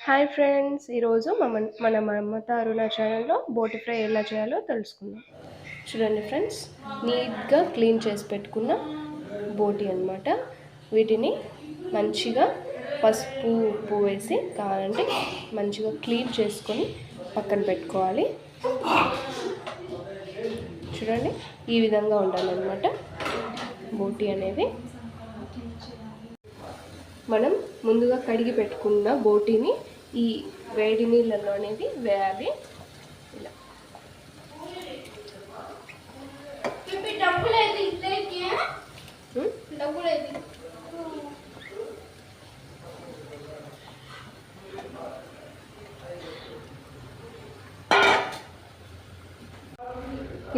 Hi friends, ఈరోజు మన మమత అరుణ ఛానల్లో బోటి ఫ్రై ఎలా చేయాలో తెలుసుకుందాం. చూడండి ఫ్రెండ్స్, నీట్గా క్లీన్ చేసి పెట్టుకున్న బోటి అన్నమాట. వీటిని మంచిగా పసుపు ఉప్పు వేసి కావాలంటే మంచిగా క్లీన్ చేసుకొని పక్కన పెట్టుకోవాలి. చూడండి, ఈ విధంగా ఉండాలన్నమాట బోటి అనేది. మనం ముందుగా కడిగి పెట్టుకున్న బోటిని ఈ వేడి నీళ్ళలో అనేది వేయాలి. ఇలా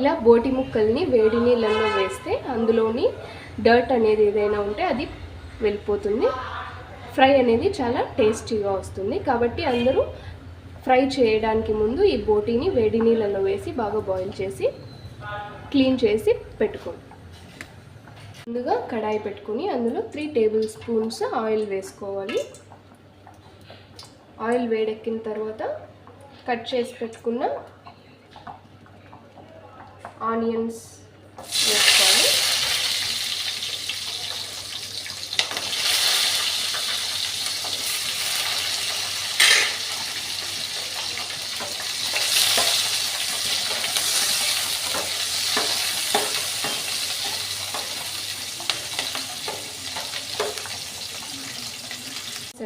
ఇలా బోటి ముక్కల్ని వేడి నీళ్ళల్లో వేస్తే అందులోని డర్ట్ అనేది ఏదైనా ఉంటే అది వెళ్ళిపోతుంది. ఫ్రై అనేది చాలా టేస్టీగా వస్తుంది. కాబట్టి అందరూ ఫ్రై చేయడానికి ముందు ఈ బోటీని వేడి నీళ్ళలో వేసి బాగా బాయిల్ చేసి క్లీన్ చేసి పెట్టుకోండి. ముందుగా కడాయి పెట్టుకుని అందులో 3 టేబుల్ స్పూన్స్ ఆయిల్ వేసుకోవాలి. ఆయిల్ వేడెక్కిన తర్వాత కట్ చేసి పెట్టుకున్న ఆనియన్స్ వేసుకోవాలి.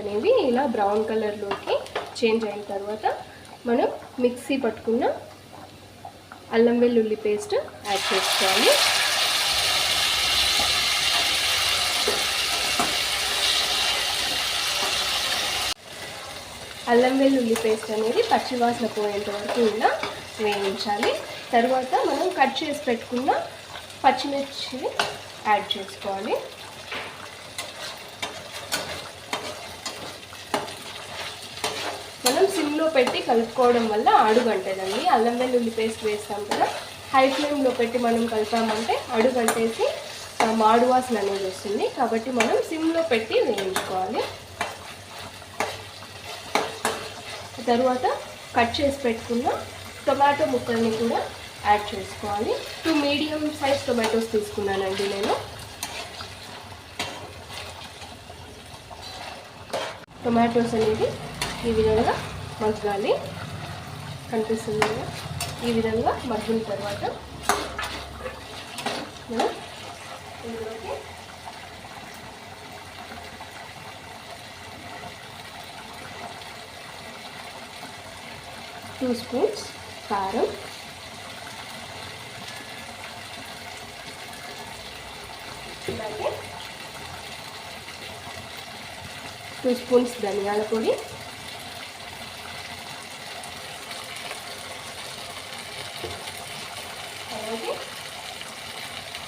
అనేది ఇలా బ్రౌన్ కలర్లోకి చేంజ్ అయిన తర్వాత మనం మిక్సీ పట్టుకున్న అల్లం వెల్లుల్లి పేస్ట్ యాడ్ చేసుకోవాలి. అల్లం వెల్లుల్లి పేస్ట్ అనేది పచ్చివాసన పోయేంత వరకు ఇలా వేయించాలి. తర్వాత మనం కట్ చేసి పెట్టుకున్న పచ్చిమిర్చిని యాడ్ చేసుకోవాలి. మనం సిమ్లో పెట్టి కలుపుకోవడం వల్ల అడుగంటేదండి. అల్లం వెల్లుల్లి పేస్ట్ వేస్తాం కదా, హై ఫ్లేమ్లో పెట్టి మనం కలిపామంటే అడుగంటేసి మాడు వాసన అనేది వస్తుంది. కాబట్టి మనం సిమ్లో పెట్టి వేయించుకోవాలి. తర్వాత కట్ చేసి పెట్టుకున్న టొమాటో ముక్కల్ని కూడా యాడ్ చేసుకోవాలి. 2 మీడియం సైజ్ టొమాటోస్ తీసుకున్నానండి నేను. టొమాటోస్ అనేది ఈ విధంగా మగ్గాలి. కనిపిస్తుంది కదా, ఈ విధంగా మగ్గిన తర్వాత మనం ఇందులోకి టూ స్పూన్స్ కారం, అలాగే 2 స్పూన్స్ ధనియాల పొడి, అలాగే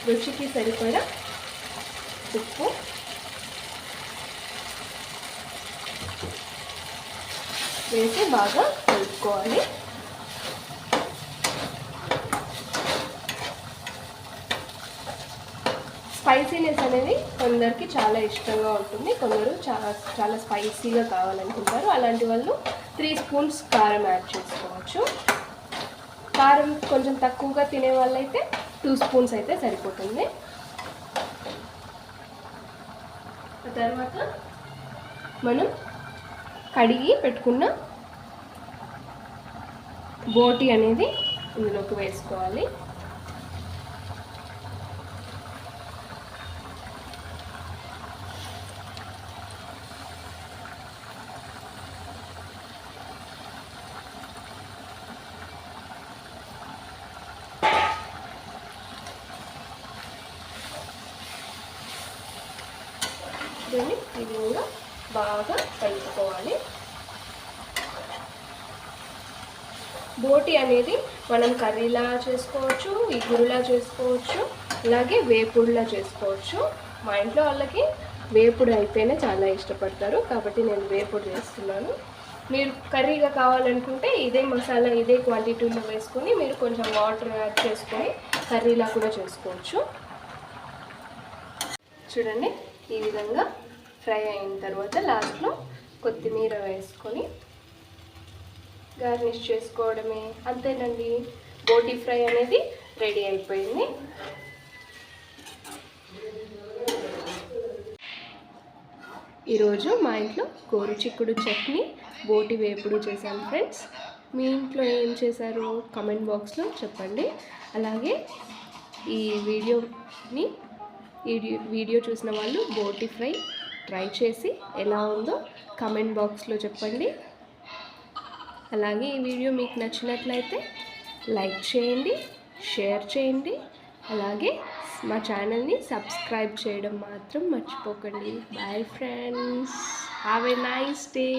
రుచికి సరిపడా ఉప్పు, వేసి బాగా కలుపుకోవాలి. స్పైసీనెస్ అనేది కొందరికి చాలా ఇష్టంగా ఉంటుంది, కొందరు చాలా స్పైసీగా కావాలనుకుంటారు. అలాంటి వాళ్ళు 3 స్పూన్స్ కారం యాడ్ చేసుకోవచ్చు. కారం కొంచెం తక్కువగా తినే వాళ్ళైతే 2 స్పూన్స్ అయితే సరిపోతుంది. తర్వాత మనం కడిగి పెట్టుకున్న బోటి అనేది ఇందులోకి వేసుకోవాలి. దీన్ని ఈ విధంగా బాగా కలుపుకోవాలి. బోటి అనేది మనం కర్రీలా చేసుకోవచ్చు, ఇగురులా చేసుకోవచ్చు, అలాగే వేపుడులా చేసుకోవచ్చు. మా ఇంట్లో వాళ్ళకి వేపుడు అయితేనే చాలా ఇష్టపడతారు, కాబట్టి నేను వేపుడు చేస్తున్నాను. మీరు కర్రీగా కావాలనుకుంటే ఇదే మసాలా ఇదే క్వాంటిటీలో వేసుకొని మీరు కొంచెం వాటర్ యాడ్ చేసుకొని కర్రీలా కూడా చేసుకోవచ్చు. చూడండి, ఈ విధంగా ఫ్రై అయిన తర్వాత లాస్ట్లో కొత్తిమీర వేసుకొని గార్నిష్ చేసుకోవడమే. అంతేనండి, బోటి ఫ్రై అనేది రెడీ అయిపోయింది. ఈరోజు మా ఇంట్లో గోరుచిక్కుడు చట్నీ, బోటి వేపుడు చేశాను ఫ్రెండ్స్. మీ ఇంట్లో ఏం చేశారు కామెంట్ బాక్స్లో చెప్పండి. అలాగే ఈ వీడియో చూసిన వాళ్ళు బోటి ఫ్రై ట్రై చేసి ఎలా ఉందో కామెంట్ బాక్స్లో చెప్పండి. అలాగే ఈ వీడియో మీకు నచ్చినట్లయితే లైక్ చేయండి, షేర్ చేయండి. అలాగే మా ఛానల్ని సబ్స్క్రైబ్ చేయడం మాత్రం మర్చిపోకండి. Bye friends, have a nice day.